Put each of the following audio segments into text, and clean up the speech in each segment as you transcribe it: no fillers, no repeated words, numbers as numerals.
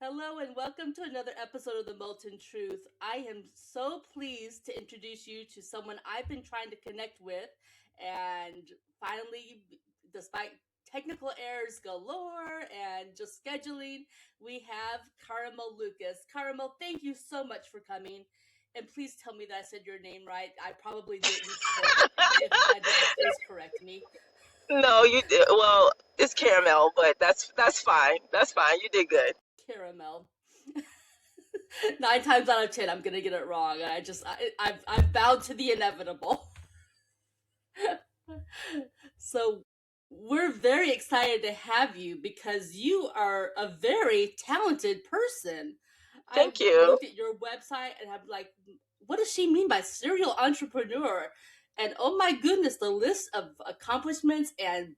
Hello and welcome to another episode of the Molten Truth. I am so pleased to introduce you to someone I've been trying to connect with, and finally, despite technical errors galore and just scheduling, we have Caramel Lucas. Caramel, thank you so much for coming, and please tell me that I said your name right. I probably didn't, but if I didn't, please correct me. No, you did. Well, it's caramel, but that's fine. That's fine. You did good. Caramel. 9 times out of 10, I'm gonna get it wrong. I've bowed to the inevitable. So we're very excited to have you because you are a very talented person. I've Thank you. looked at your website and I'm like, what does she mean by serial entrepreneur? And oh my goodness, the list of accomplishments and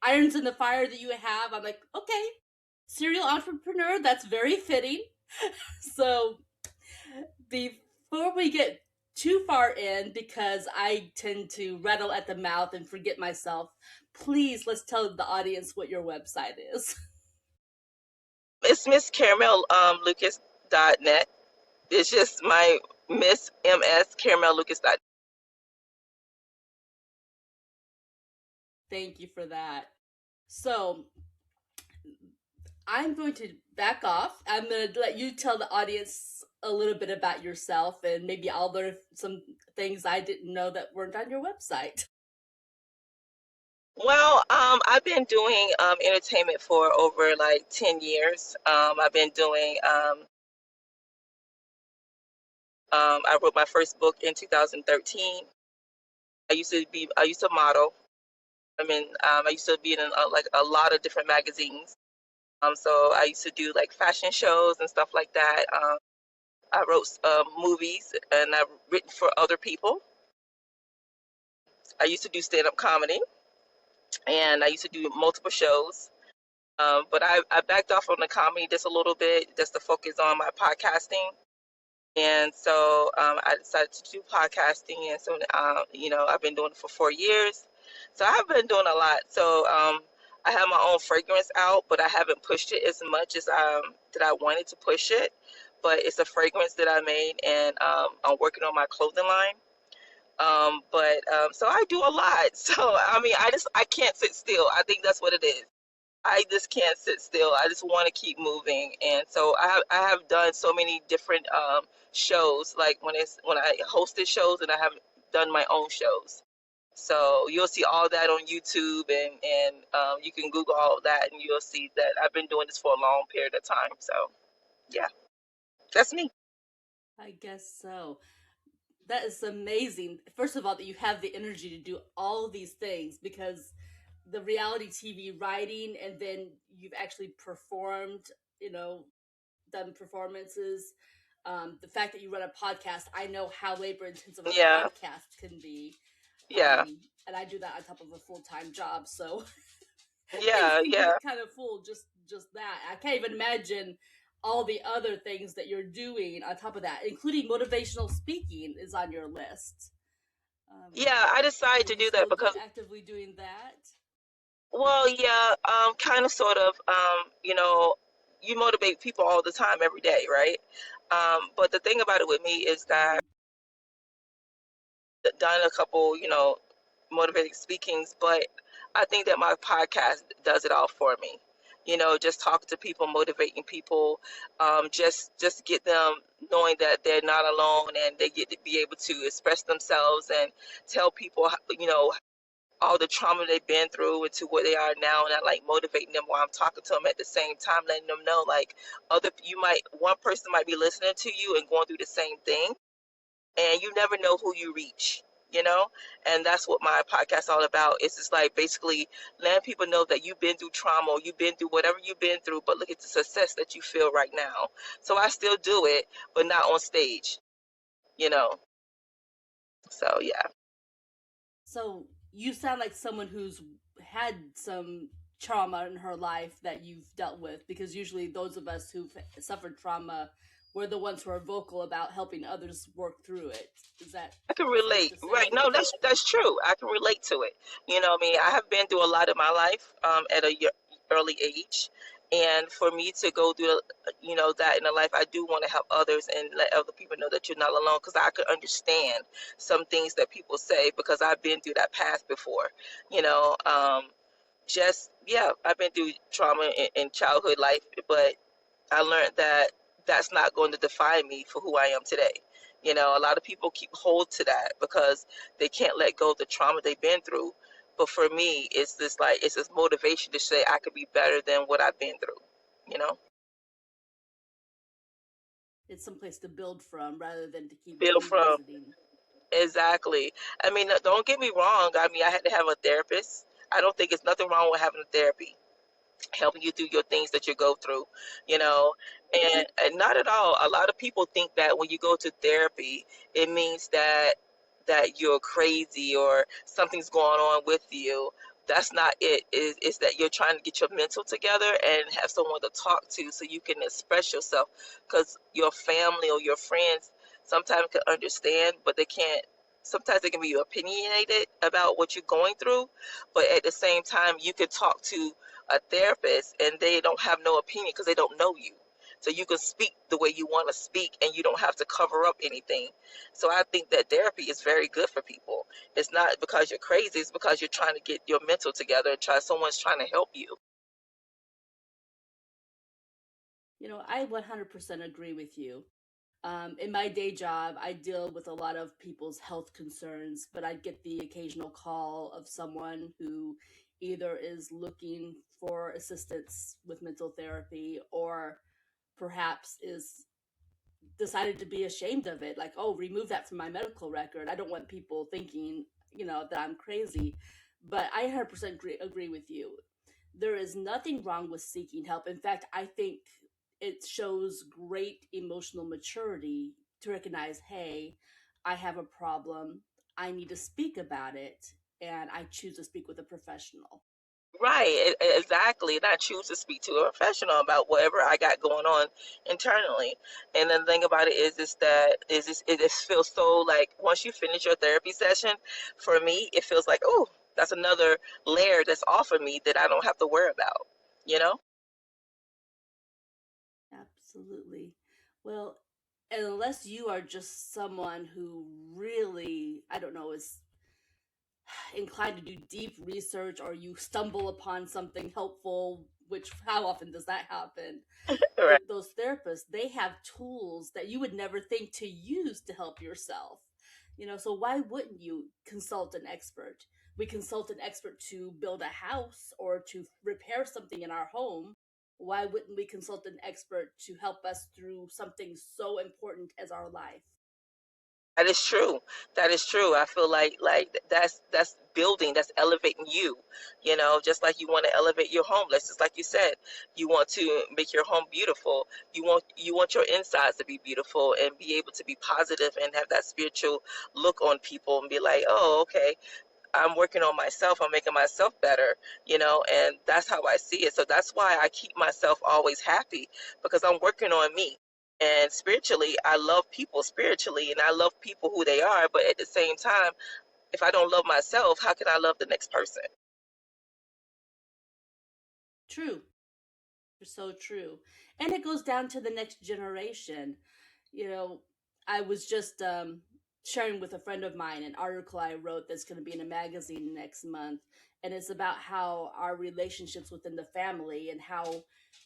irons in the fire that you have. I'm like, okay, serial entrepreneur, that's very fitting. So before we get too far in, because I tend to rattle at the mouth and forget myself, please let's tell the audience what your website is. It's Miss Caramel Lucas.net. It's just my Miss MS Caramel Lucas. Thank you for that. So I'm going to back off. I'm going to let you tell the audience a little bit about yourself, and maybe I'll learn some things I didn't know that weren't on your website. Well, I've been doing entertainment for over like 10 years. I've been doing I wrote my first book in 2013. I used to model. I used to be in like a lot of different magazines. So I used to do like fashion shows and stuff like that. I wrote movies and I've written for other people. I used to do stand-up comedy and I used to do multiple shows. But I backed off on the comedy just a little bit just to focus on my podcasting. And so I decided to do podcasting. And so, I've been doing it for 4 years. So I've been doing a lot. So I have my own fragrance out, but I haven't pushed it as much as that I wanted to push it. But it's a fragrance that I made, and I'm working on my clothing line. So I do a lot. So I can't sit still. I think that's what it is. I just can't sit still. I just want to keep moving, and so I have done so many different shows. Like when I hosted shows, and I have done my own shows. So you'll see all that on YouTube, and you can Google all of that, and you'll see that I've been doing this for a long period of time. So yeah, that's me. I guess so. That is amazing. First of all, that you have the energy to do all of these things, because the reality TV writing, and then you've actually performed, you know, done performances. The fact that you run a podcast, I know how labor intensive a Yeah, podcast can be. yeah, And I do that on top of a full-time job. So things yeah, can yeah. get kind of full, just that. I can't even imagine all the other things that you're doing on top of that, including motivational speaking is on your list. Yeah, I Are decided to you do that still because, actively doing that? well, yeah, kind of, sort of, you motivate people all the time, every day, right? But the thing about it with me is that Mm-hmm. I've done a couple, motivating speakings, but I think that my podcast does it all for me. Just talking to people, motivating people, just get them knowing that they're not alone and they get to be able to express themselves and tell people, all the trauma they've been through into where they are now, and I like motivating them while I'm talking to them at the same time, letting them know like one person might be listening to you and going through the same thing, and you never know who you reach, you know? And that's what my podcast is all about. It's just like basically letting people know that you've been through trauma, or you've been through whatever you've been through, but look at the success that you feel right now. So I still do it, but not on stage, you know? So yeah. So you sound like someone who's had some trauma in her life that you've dealt with, because usually those of us who've suffered trauma, we're the ones who are vocal about helping others work through it. Is that I can safe relate. to Right. say? No, that's true. I can relate to it. I mean, I have been through a lot of my life at a early age. And for me to go through, that in a life, I do want to help others and let other people know that you're not alone, because I could understand some things that people say, because I've been through that path before. You know, just yeah, I've been through trauma in childhood life, but I learned that that's not going to define me for who I am today. A lot of people keep hold to that because they can't let go of the trauma they've been through. But for me, it's this motivation to say I could be better than what I've been through. You know, It's someplace to build from rather than to keep build from. revisiting. Exactly. I mean, don't get me wrong. I mean, I had to have a therapist. I don't think it's nothing wrong with having a therapy, helping you through your things that you go through, you know, and not at all. A lot of people think that when you go to therapy, it means that you're crazy or something's going on with you. That's not it. Is that you're trying to get your mental together and have someone to talk to so you can express yourself, because your family or your friends sometimes can understand, but they can't. Sometimes they can be opinionated about what you're going through, but at the same time you can talk to a therapist and they don't have no opinion because they don't know you. So you can speak the way you want to speak and you don't have to cover up anything. So I think that therapy is very good for people. It's not because you're crazy, it's because you're trying to get your mental together and someone's trying to help you. I 100% agree with you. In my day job, I deal with a lot of people's health concerns, but I get the occasional call of someone who either is looking for assistance with mental therapy or perhaps is decided to be ashamed of it. Like, oh, remove that from my medical record. I don't want people thinking, that I'm crazy. But I 100% agree with you. There is nothing wrong with seeking help. In fact, I think it shows great emotional maturity to recognize, hey, I have a problem. I need to speak about it. And I choose to speak with a professional. Right, exactly. And I choose to speak to a professional about whatever I got going on internally. And the thing about it is that it just feels so like once you finish your therapy session, for me, it feels like, oh, that's another layer that's off of me that I don't have to worry about, you know? Absolutely. Well, unless you are just someone who really, I don't know, is inclined to do deep research or you stumble upon something helpful, which how often does that happen? Right. Those therapists, they have tools that you would never think to use to help yourself. So why wouldn't you consult an expert? We consult an expert to build a house or to repair something in our home. Why wouldn't we consult an expert to help us through something so important as our life? That is true. That is true. I feel like that's building, that's elevating you. Just like you want to elevate your home. That's just like you said. You want to make your home beautiful. You want your insides to be beautiful and be able to be positive and have that spiritual look on people and be like, oh, okay, I'm working on myself. I'm making myself better, and that's how I see it. So that's why I keep myself always happy, because I'm working on me. And spiritually, I love people spiritually and I love people who they are. But at the same time, if I don't love myself, how can I love the next person? True. So true. And it goes down to the next generation. You know, I was just sharing with a friend of mine an article I wrote that's going to be in a magazine next month. And it's about how our relationships within the family and how,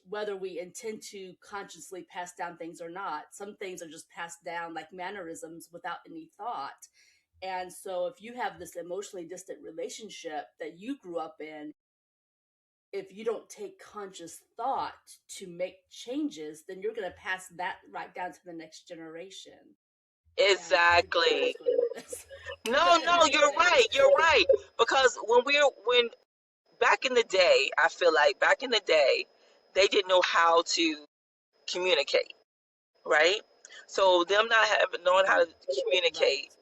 whether we intend to consciously pass down things or not, some things are just passed down like mannerisms without any thought. And so if you have this emotionally distant relationship that you grew up in, if you don't take conscious thought to make changes, then you're going to pass that right down to the next generation. And I forget where I was Exactly. going with this. No, no, you're right. You're right. Because when back in the day, I feel like back in the day, they didn't know how to communicate, right? So them not having knowing how to Right. communicate,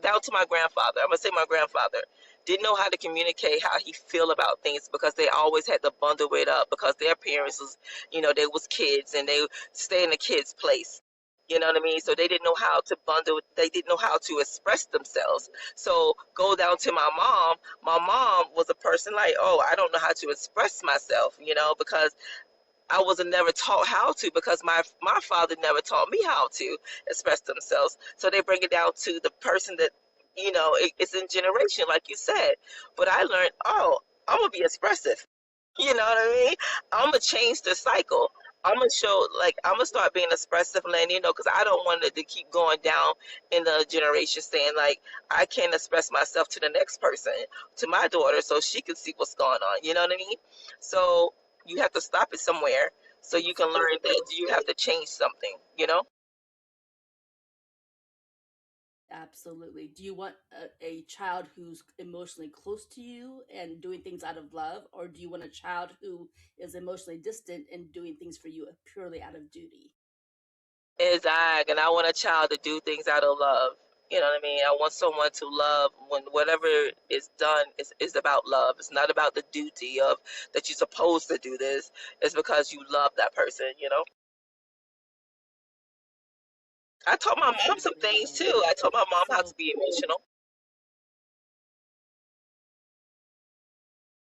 down to my grandfather. I'm gonna say my grandfather didn't know how to communicate how he feel about things because they always had to bundle it up because their parents was, they was kids and they stay in the kids' place. You know what I mean? So they didn't know how to bundle. They didn't know how to express themselves. So go down to my mom. My mom was a person like, oh, I don't know how to express myself, because I was never taught how to, because my father never taught me how to express themselves. So they bring it down to the person that, it's in generation, like you said. But I learned, oh, I'm gonna be expressive. You know what I mean? I'm gonna change the cycle. I'm gonna show, like, I'm gonna start being expressive, and because I don't want it to keep going down in the generation, saying like I can't express myself to the next person, to my daughter, so she can see what's going on. You know what I mean? So you have to stop it somewhere, so you can learn that you have to change something. Absolutely. Do you want a child who's emotionally close to you and doing things out of love, or do you want a child who is emotionally distant and doing things for you purely out of duty? Exactly. And I want a child to do things out of love. You know what I mean? I want someone to love when whatever is done is about love. It's not about the duty of that you're supposed to do this. It's because you love that person. I taught my mom some Absolutely things right. too. I taught my mom how to So be emotional.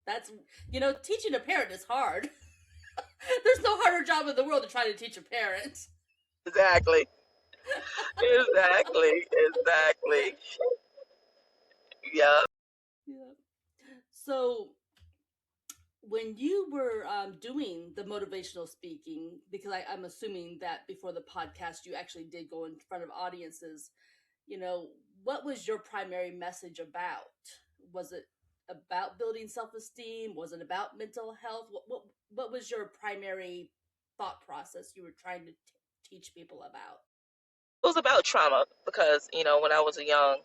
that's, teaching a parent is hard. There's no harder job in the world than trying to teach a parent. Exactly. Exactly. Exactly. Yeah. Yeah. So when you were doing the motivational speaking, because I'm assuming that before the podcast you actually did go in front of audiences, you know, what was your primary message about? Was it about building self-esteem? Was it about mental health? What was your primary thought process you were trying to teach people about? It was about trauma because, when I was young,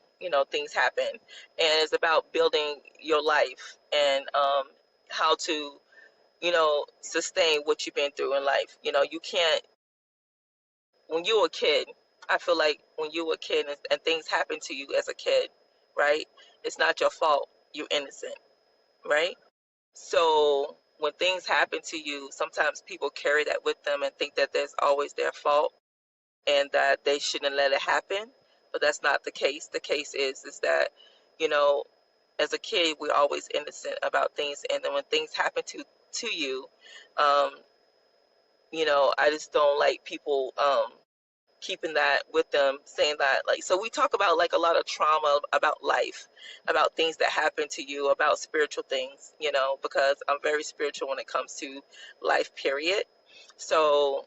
things happen. And it's about building your life and how to sustain what you've been through in life. You can't, when you were a kid, I feel like when you were a kid and things happen to you as a kid, right? It's not your fault. You're innocent, right? So when things happen to you, sometimes people carry that with them and think that there's always their fault and that they shouldn't let it happen. But that's not the case. The case is that, you know, as a kid, we're always innocent about things. And then when things happen to you, um, I just don't like people keeping that with them, saying that, like, so we talk about like a lot of trauma about life, about things that happen to you, about spiritual things, because I'm very spiritual when it comes to life, period. So,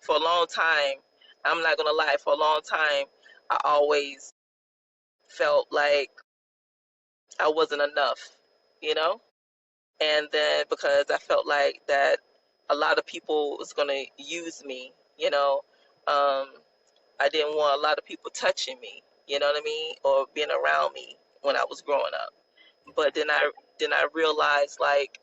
for a long time, I'm not gonna lie, for a long time, I always felt like I wasn't enough, you know? And then because I felt like that a lot of people was gonna use me, um, I didn't want a lot of people touching me, you know what I mean, or being around me when I was growing up. But then I realized like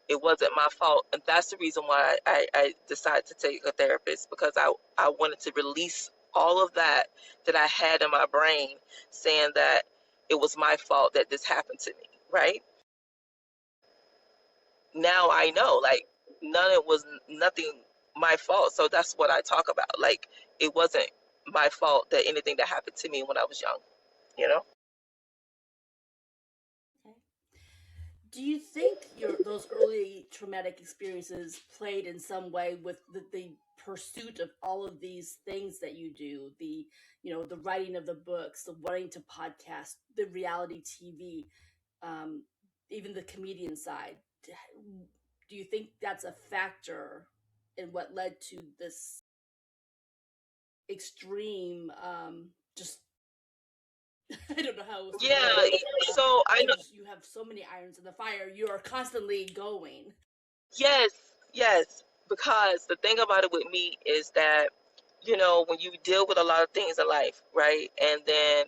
it wasn't my fault, and that's the reason why I decided to take a therapist, because I wanted to release all of that I had in my brain, saying that it was my fault that this happened to me. Right now, I know like it was nothing my fault. So that's what I talk about. Like it wasn't my fault that anything that happened to me when I was young. You know. Okay. Do you think those early traumatic experiences played in some way with the pursuit of all of these things that you do, the writing of the books, the wanting to podcast, the reality TV, um, even the comedian side? Do you think that's a factor in what led to this extreme, just I don't know how else to Yeah. word it. So I know. You have so many irons in the fire. You are constantly going. Yes. Yes. Because the thing about it with me is that when you deal with a lot of things in life, right, and then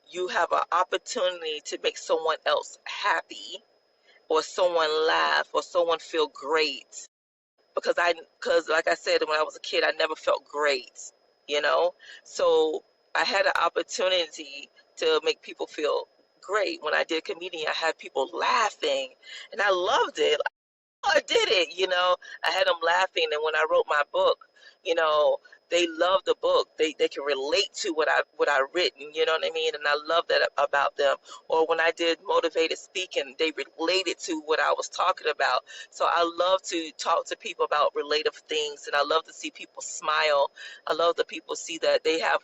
you have an opportunity to make someone else happy or someone laugh or someone feel great, because like I said, when I was a kid I never felt great, you know so I had an opportunity to make people feel great. When I did comedian, I had people laughing and I loved it. I did it. I had them laughing. And when I wrote my book, you know they love the book. They can relate to what I written, you know what I mean? And I love that about them. Or when I did motivated speaking, they related to what I was talking about. So I love to talk to people about relative things, and I love to see people smile. I love that people see that they have,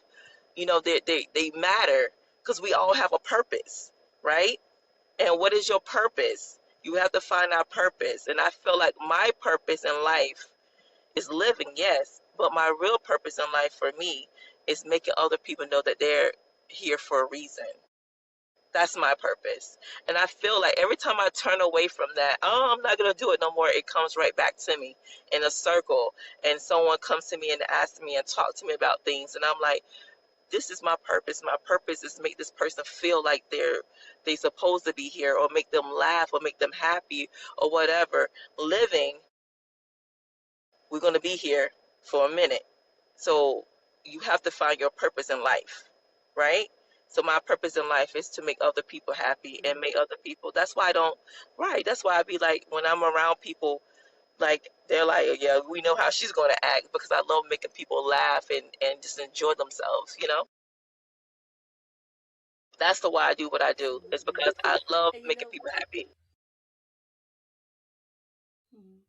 they matter, because we all have a purpose, right? And what is your purpose? You have to find our purpose. And I feel like my purpose in life is living, yes, but my real purpose in life for me is making other people know that they're here for a reason. That's my purpose. And I feel like every time I turn away from that, oh, I'm not going to do it no more, it comes right back to me in a circle. And someone comes to me and asks me and talk to me about things. And I'm like, this is my purpose. My purpose is to make this person feel like they supposed to be here, or make them laugh, or make them happy, or whatever. Living, we're going to be here for a minute. So you have to find your purpose in life, right? So my purpose in life is to make other people happy and make other people. That's why I don't, right. That's why I be like, when I'm around people, like, they're like, yeah, we know how she's going to act, because I love making people laugh and just enjoy themselves, you know? That's the why I do what I do. It's Absolutely. because I love And making people happy. mhm,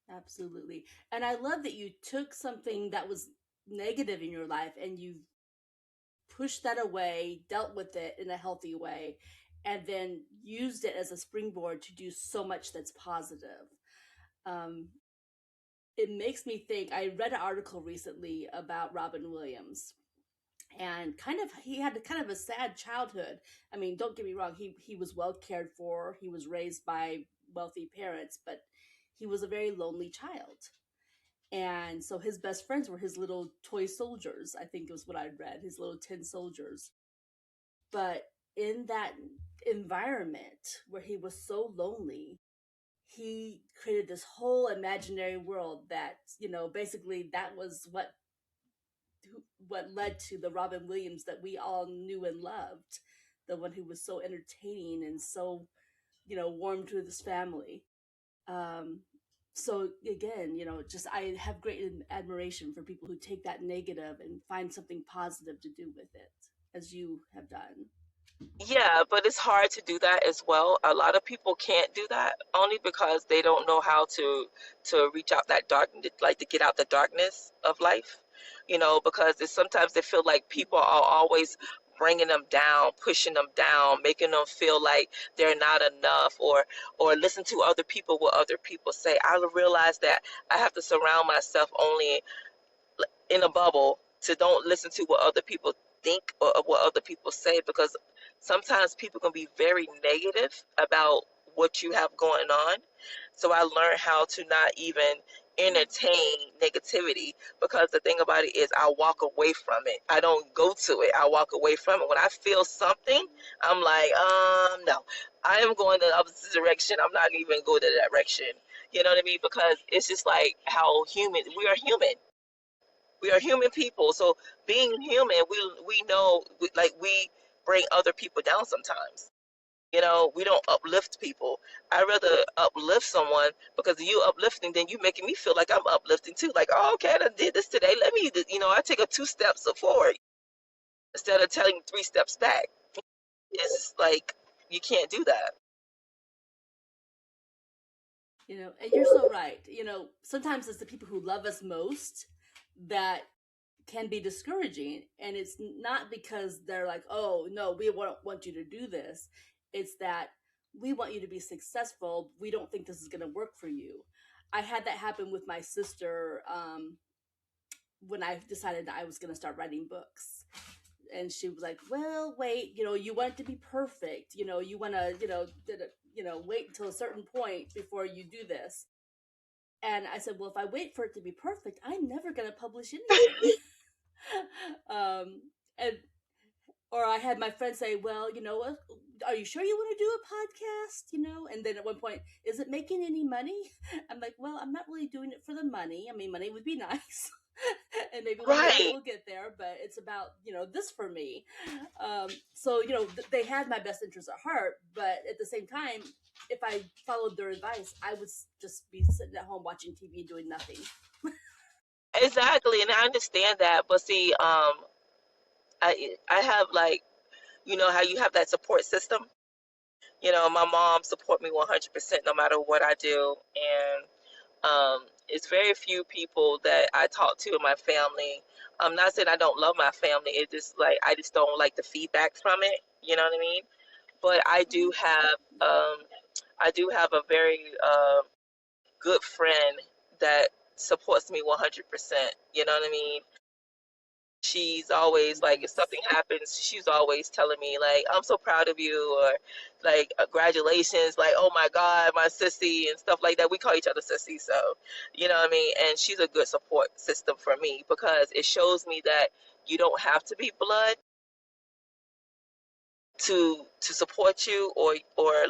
absolutely. And I love that you took something that was negative in your life and you pushed that away, dealt with it in a healthy way, and then used it as a springboard to do so much that's positive. Um, it makes me think. I read an article recently about Robin Williams, and he had kind of a sad childhood. I mean, don't get me wrong, he was well cared for. He was raised by wealthy parents, but he was a very lonely child. And so his best friends were his little toy soldiers. I think it was what I read, his little tin soldiers. But in that environment where he was so lonely, he created this whole imaginary world that, basically that was what led to the Robin Williams that we all knew and loved, the one who was so entertaining and so, warm to his family. Um, so again, just I have great admiration for people who take that negative and find something positive to do with it, as you have done. Yeah, but it's hard to do that as well. A lot of people can't do that only because they don't know how to reach out that dark, like to get out the darkness of life. Because sometimes they feel like people are always bringing them down, pushing them down, making them feel like they're not enough, or listen to other people, what other people say. I realize that I have to surround myself only in a bubble, to don't listen to what other people think, or what other people say, because sometimes people can be very negative about what you have going on. So I learned how to not even entertain negativity, because the thing about it is I walk away from it. I don't go to it. I walk away from it. When I feel something, I'm like, no, I am going the opposite direction. I'm not even going to that direction. You know what I mean? Because it's just like how we are human. We are human people. So being human, we know, like, we bring other people down sometimes. We don't uplift people. I rather uplift someone, because you uplifting, then you making me feel like I'm uplifting too. Like, oh, okay, I done did this today. Let me, I take a 2 steps forward instead of telling 3 steps back. It's just like, you can't do that. And you're so right. Sometimes it's the people who love us most that can be discouraging, and it's not because they're like, oh no, we want you to do this. It's that we want you to be successful. We don't think this is going to work for you. I had that happen with my sister, when I decided that I was going to start writing books. And she was like, well, wait, you want it to be perfect. You want to, wait until a certain point before you do this. And I said, well, if I wait for it to be perfect, I'm never going to publish anything. um, and or I had my friend say, well, what, are you sure you want to do a podcast? And then at one point, is it making any money? I'm like, well, I'm not really doing it for the money. I mean, money would be nice. And maybe one day Right. we'll get there, but it's about, this for me. So, they had my best interest at heart, but at the same time, if I followed their advice, I would just be sitting at home watching TV and doing nothing. exactly, and I understand that. But see, I have like, you know how you have that support system. You know, my mom support me 100% no matter what I do, and it's very few people that I talk to in my family. I'm not saying I don't love my family. It's just like I just don't like the feedback from it. You know what I mean? But um, I do have a very good friend that supports me 100%. You know what I mean? She's always like, if something Nice. happens, she's always telling me like, I'm so proud of you, or like, congratulations, like, oh my God, my sissy, and stuff like that. We call each other sissy, so you know what I mean. And she's a good support system for me because it shows me that you don't have to be blood to support you or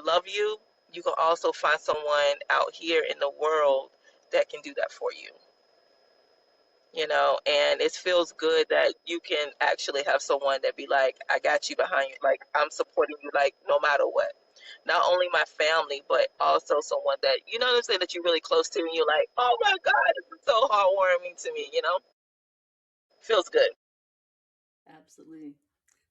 love you. You can also find someone out here in the world that can do that for you. You know, and it feels good that you can actually have someone that be like, I got you behind you, like I'm supporting you, like no matter what. Not only my family, but also someone that, you know what I'm saying, that you're really close to, and you're like, oh my God, this is so heartwarming to me, you know? Feels good. Absolutely.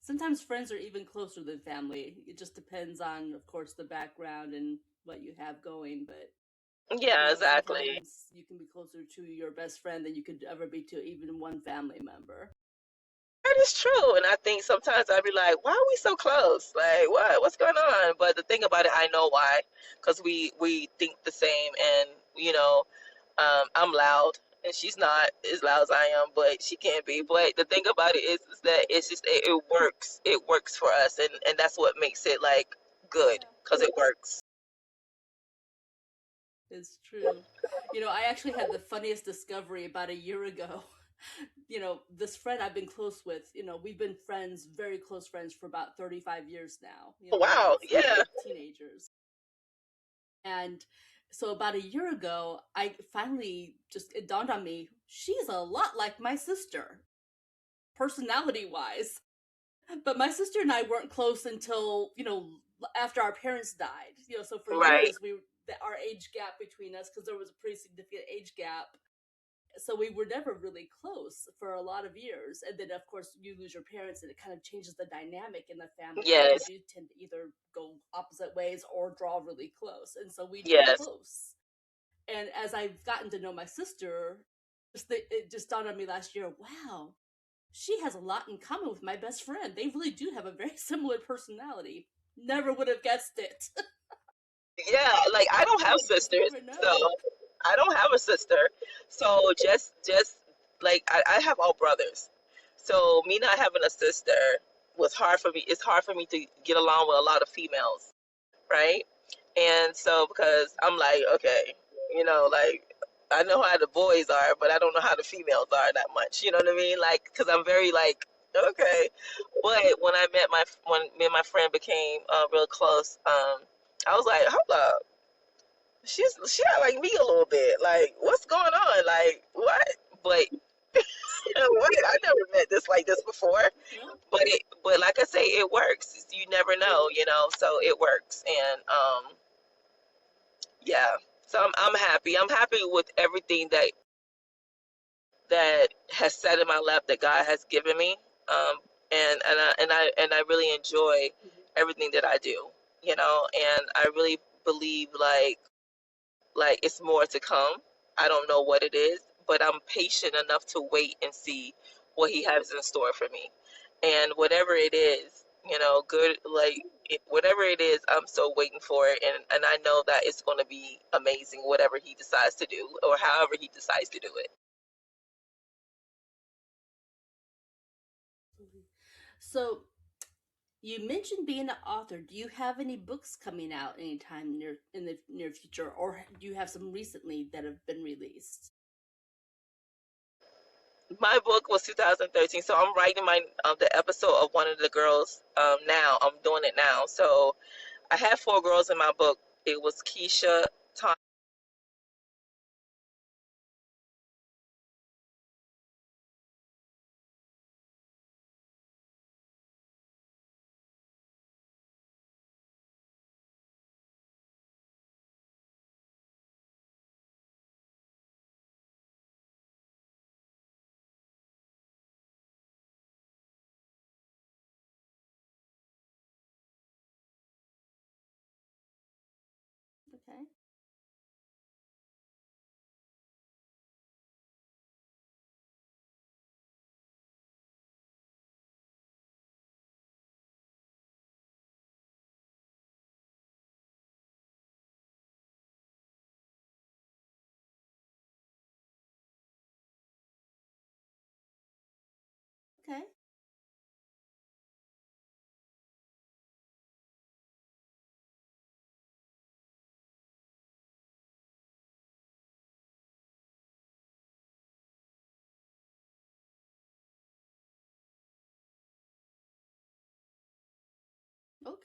Sometimes friends are even closer than family. It just depends on, of course, the background and what you have going. But, Yeah, exactly. sometimes you can be closer to your best friend than you could ever be to even one family member. That is true. And I think sometimes I'd be like, why are we so close? Like, what? What's going on? But the thing about it, I know why. Because we think the same. And, you know, I'm loud. And she's not as loud as I am, but she can be. But the thing about it is that it's just, it works. It works for us. And that's what makes it, like, good. Yeah, Because it works. it's true. I actually had the funniest discovery about a year ago. This friend I've been close with, we've been friends, very close friends for about 35 years now, Wow. since we Yeah. were teenagers. And so about a year ago, it dawned on me, she's a lot like my sister, personality wise. But my sister and I weren't close until, after our parents died. So for Right. years, our age gap between us, because there was a pretty significant age gap, so we were never really close for a lot of years. And then of course you lose your parents, and it kind of changes the dynamic in the family. You Yes. do tend to either go opposite ways or draw really close, and so we drew Yes. close. And as I've gotten to know my sister, it just dawned on me last year, wow, she has a lot in common with my best friend. They really do have a very similar personality. Never would have guessed it. Yeah, like I don't have You just sisters, never so know. I don't have a sister. So just like I have all brothers. So me not having a sister was hard for me. It's hard for me to get along with a lot of females, right? And so because I'm like, okay, like I know how the boys are, but I don't know how the females are that much. You know what I mean? Like, because I'm very like, okay. But when me and my friend became real close, I was like, hold up, she act like me a little bit. Like, what's going on? Like, what? But what? I never met this like this before. Well, But like I say, it works. You never know, So it works, and yeah. So I'm happy. I'm happy with everything that has set in my lap that God has given me. And I really enjoy everything that I do. And I really believe like it's more to come. I don't know what it is, but I'm patient enough to wait and see what he has in store for me. And whatever it is, good, like whatever it is, I'm still waiting for it, and I know that it's going to be amazing, whatever he decides to do or however he decides to do it. so you mentioned being an author. Do you have any books coming out anytime near in the near future, or do you have some recently that have been released? My book was 2013, so I'm writing my the episode of one of the girls now. I'm doing it now. So I had four girls in my book. It was Keisha,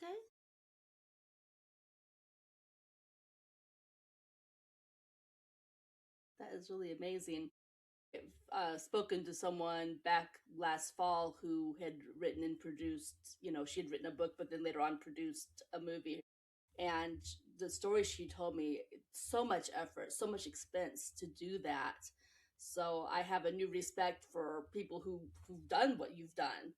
Okay. That is really amazing. I've spoken to someone back last fall who had written and produced, she had written a book, but then later on produced a movie. And the story she told me, so much effort, so much expense to do that. So I have a new respect for people who've done what you've done.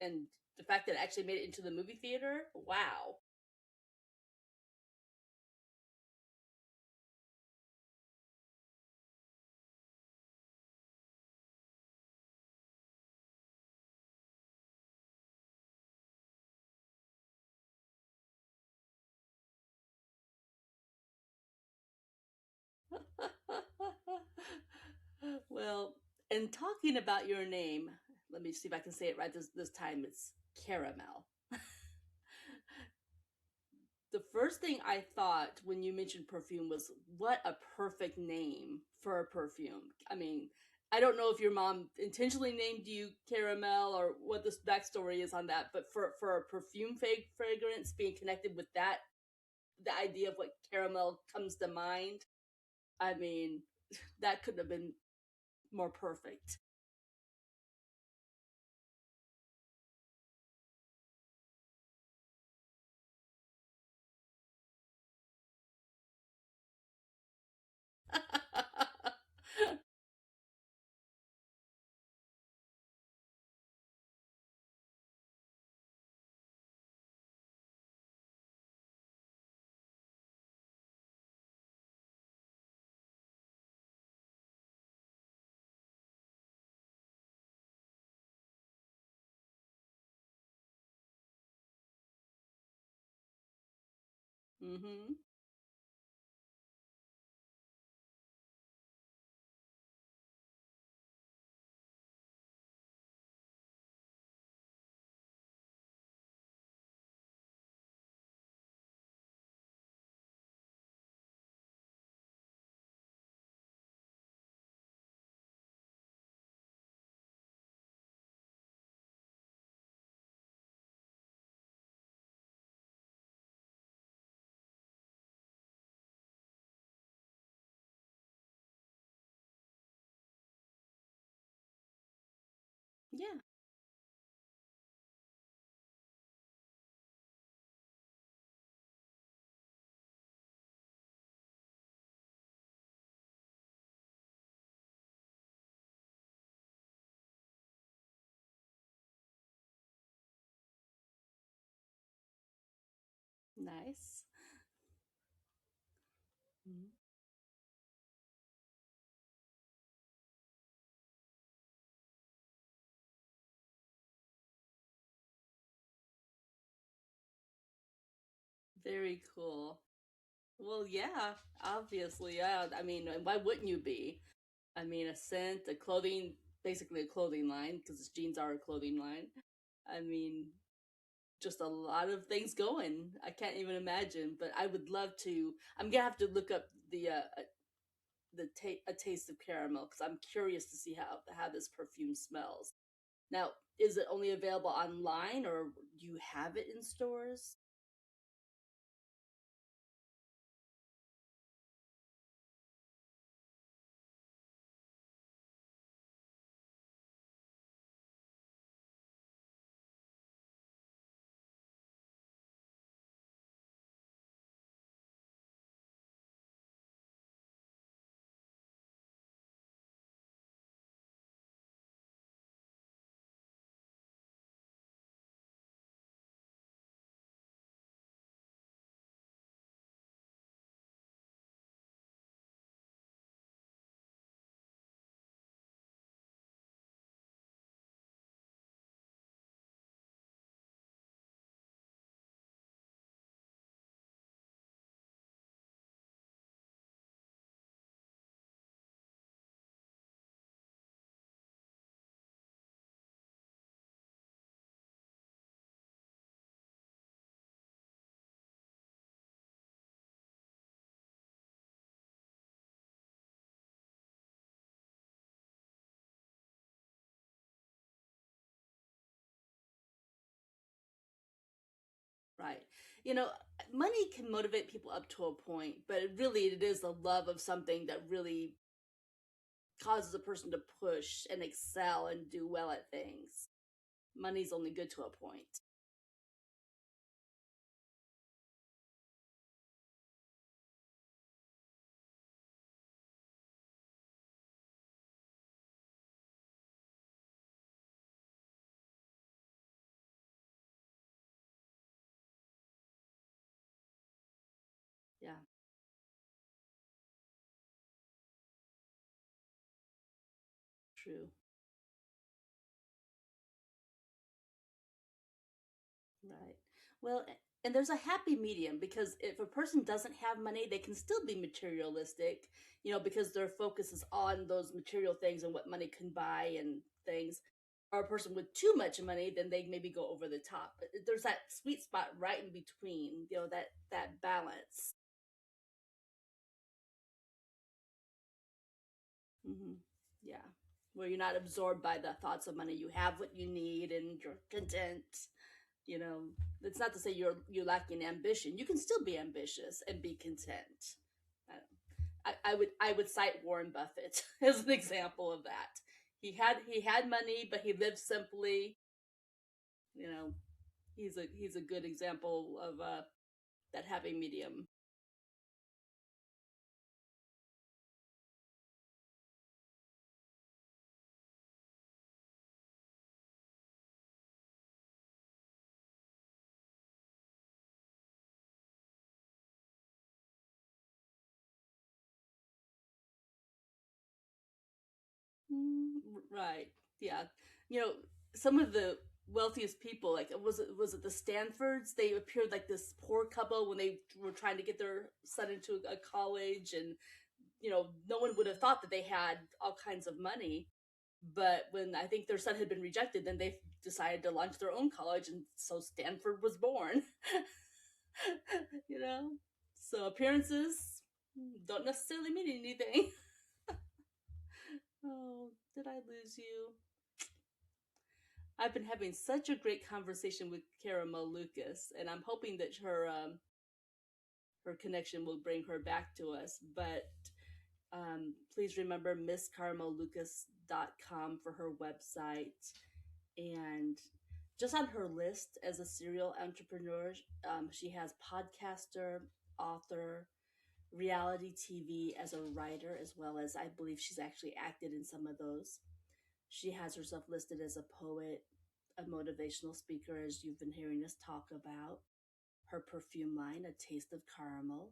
And the fact that it actually made it into the movie theater, wow. Well, and talking about your name, let me see if I can say it right this time. It's Caramel. The first thing I thought when you mentioned perfume was what a perfect name for a perfume. I mean, I don't know if your mom intentionally named you Caramel or what this backstory is on that, but for a perfume fragrance being connected with that, the idea of what caramel comes to mind, I mean, that couldn't have been more perfect. Mm-hmm. Yeah, nice. Mhm. Very cool. Well, yeah, obviously, yeah. I mean, why wouldn't you be? I mean, a scent, a clothing, basically a clothing line, because jeans are a clothing line. I mean, just a lot of things going. I can't even imagine, but I would love to. I'm gonna have to look up a taste of caramel because I'm curious to see how this perfume smells. Now, is it only available online, or do you have it in stores? Right. You know, money can motivate people up to a point, but it is the love of something that really causes a person to push and excel and do well at things. Money's only good to a point. Yeah, true. Right. Well, and there's a happy medium because if a person doesn't have money, they can still be materialistic, because their focus is on those material things and what money can buy and things. Or a person with too much money, then they maybe go over the top. But there's that sweet spot right in between, that balance. Hmm. Yeah. Where you're not absorbed by the thoughts of money. You have what you need and you're content. You know, it's not to say you're lacking ambition. You can still be ambitious and be content. I would cite Warren Buffett as an example of that. He had money, but he lived simply. You know, he's a good example of that happy medium. Mm, right. Yeah. You know, some of the wealthiest people, like was it the Stanfords? They appeared like this poor couple when they were trying to get their son into a college, and no one would have thought that they had all kinds of money. But when I think their son had been rejected, then they decided to launch their own college, and so Stanford was born. you know, so appearances don't necessarily mean anything. Oh, did I lose you? I've been having such a great conversation with Caramel Lucas, and I'm hoping that her connection will bring her back to us. But please remember misscaramellucas.com for her website. And just on her list as a serial entrepreneur, she has podcaster, author, reality TV as a writer, as well as I believe she's actually acted in some of those. She has herself listed as a poet, a motivational speaker, as you've been hearing us talk about. Her perfume line, A Taste of Caramel,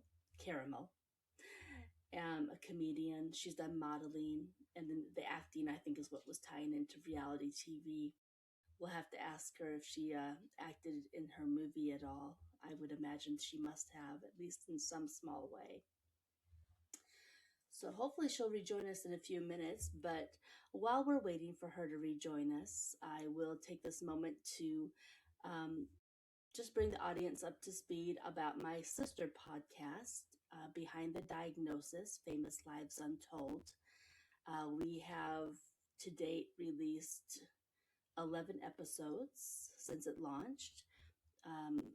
a comedian. She's done modeling, and then the acting, I think, is what was tying into reality TV. We'll have to ask her if she acted in her movie at all. I would imagine she must have, at least in some small way. So hopefully she'll rejoin us in a few minutes. But while we're waiting for her to rejoin us, I will take this moment to um, just bring the audience up to speed about my sister podcast, Behind the Diagnosis Famous Lives Untold. We have to date released 11 episodes since it launched.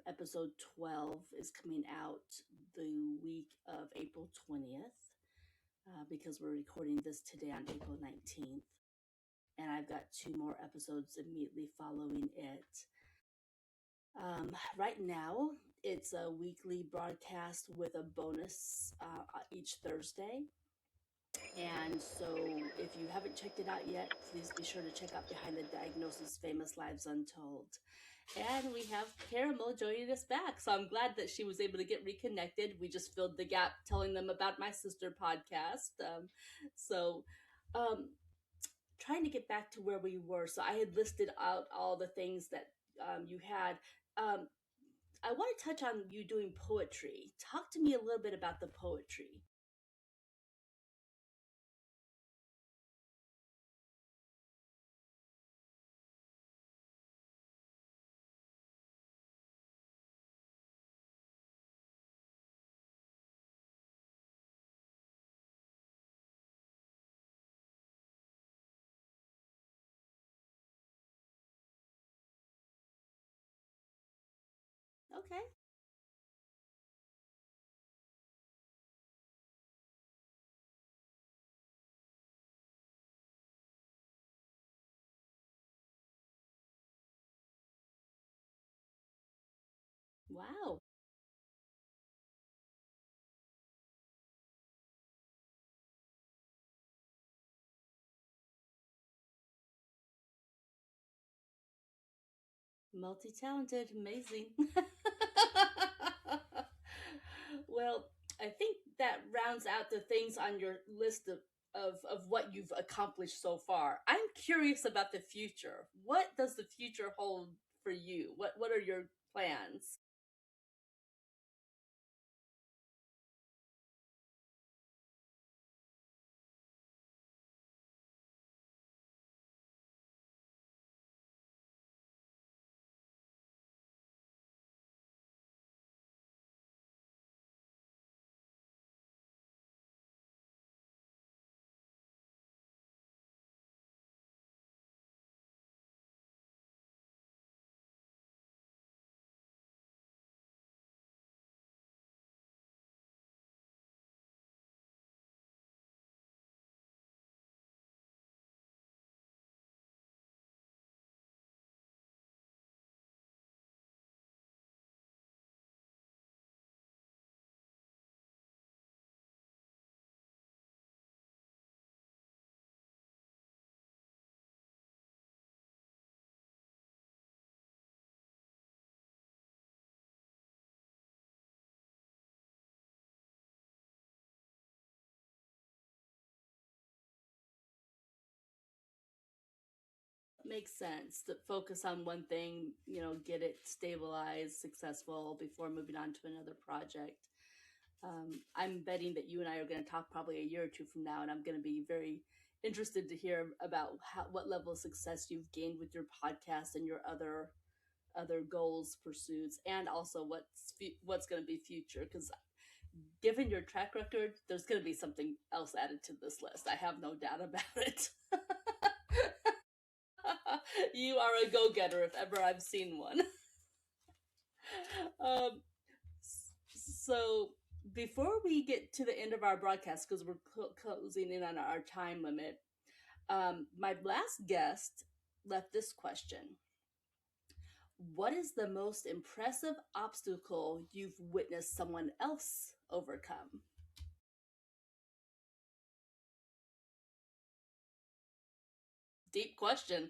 Episode 12 is coming out the week of April 20th, because we're recording this today on April 19th. And I've got two more episodes immediately following it. Right now, it's a weekly broadcast with a bonus each Thursday. And so, if you haven't checked it out yet, please be sure to check out Behind the Diagnosis Famous Lives Untold. And we have Caramel joining us back. So I'm glad that she was able to get reconnected. We just filled the gap telling them about my sister podcast. So, um, trying to get back to where we were. So I had listed out all the things that you had. Um, I want to touch on you doing poetry. Talk to me a little bit about the poetry. Okay. Wow. Multi-talented, amazing. Well, I think that rounds out the things on your list of what you've accomplished so far. I'm curious about the future. What does the future hold for you? What are your plans? Makes sense to focus on one thing, get it stabilized, successful before moving on to another project. I'm betting that you and I are going to talk probably a year or two from now, and I'm going to be very interested to hear about what level of success you've gained with your podcast and your other goals, pursuits, and also what's going to be future. Because given your track record, there's going to be something else added to this list. I have no doubt about it. You are a go-getter if ever I've seen one. um, so before we get to the end of our broadcast, because we're closing in on our time limit, my last guest left this question: what is the most impressive obstacle you've witnessed someone else overcome? Deep question.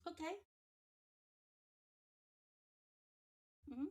Okay. Hmm.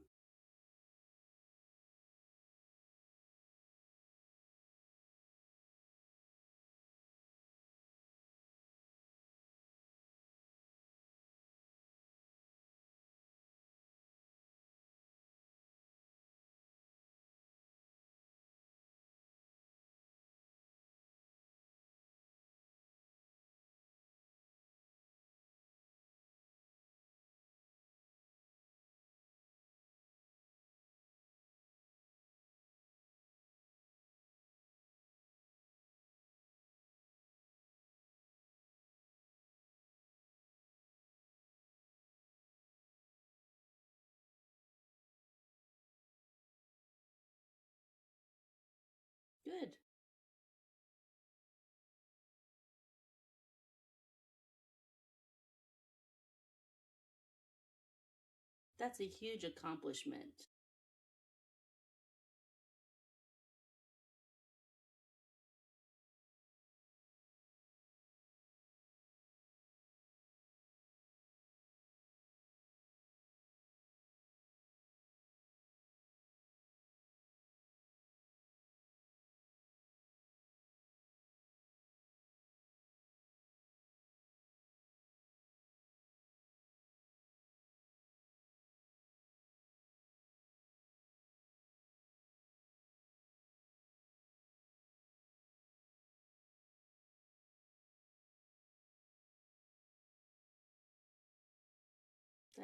Good. That's a huge accomplishment.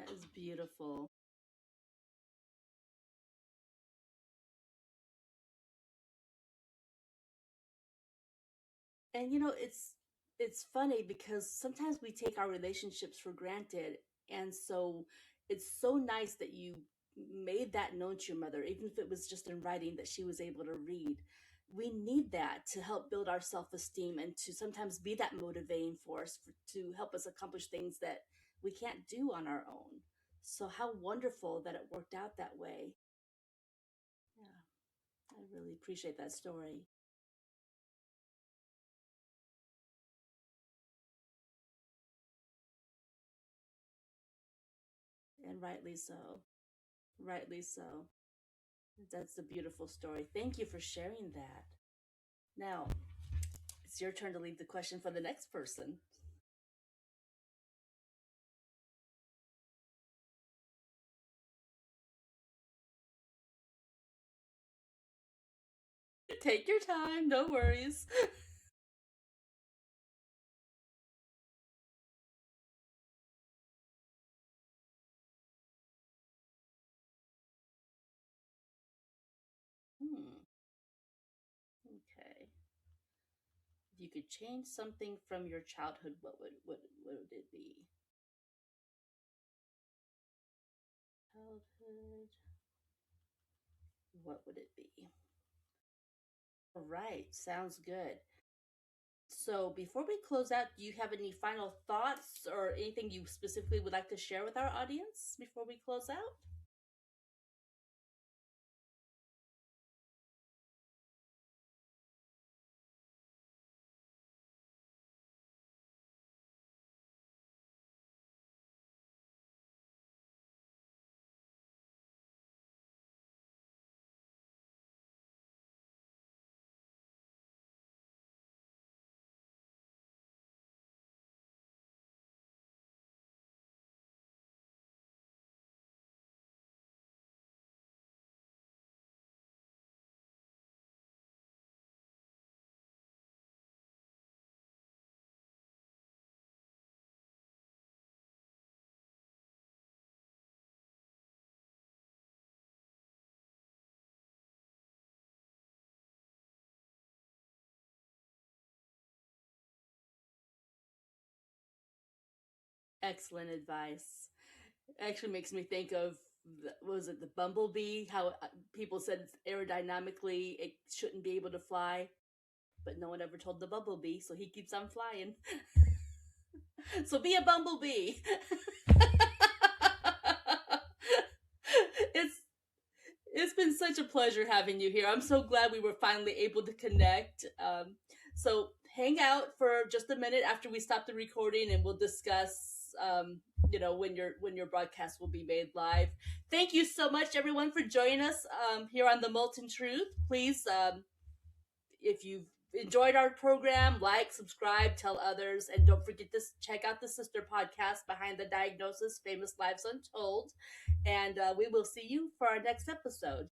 That is beautiful. And it's funny because sometimes we take our relationships for granted, and so it's so nice that you made that known to your mother, even if it was just in writing that she was able to read. We need that to help build our self-esteem and to sometimes be that motivating force to help us accomplish things that we can't do on our own. So how wonderful that it worked out that way. Yeah, I really appreciate that story. And rightly so. Rightly so. That's a beautiful story. Thank you for sharing that. Now, it's your turn to lead the question for the next person. Take your time, no worries. Hmm, okay. If you could change something from your childhood, what would it be? Childhood, what would it be? All right, sounds good. So before we close out, do you have any final thoughts or anything you specifically would like to share with our audience before we close out? Excellent advice. Actually makes me think of what was it, the bumblebee? How people said aerodynamically it shouldn't be able to fly, but no one ever told the bumblebee, so he keeps on flying. So be a bumblebee. it's it's been such a pleasure having you here. I'm so glad we were finally able to connect. So hang out for just a minute after we stop the recording, and we'll discuss, when your broadcast will be made live. Thank you so much, everyone, for joining us here on the Molten Truth. Please, if you've enjoyed our program, like, subscribe, tell others, and don't forget to check out the sister podcast, Behind the Diagnosis: Famous Lives Untold. And we will see you for our next episode.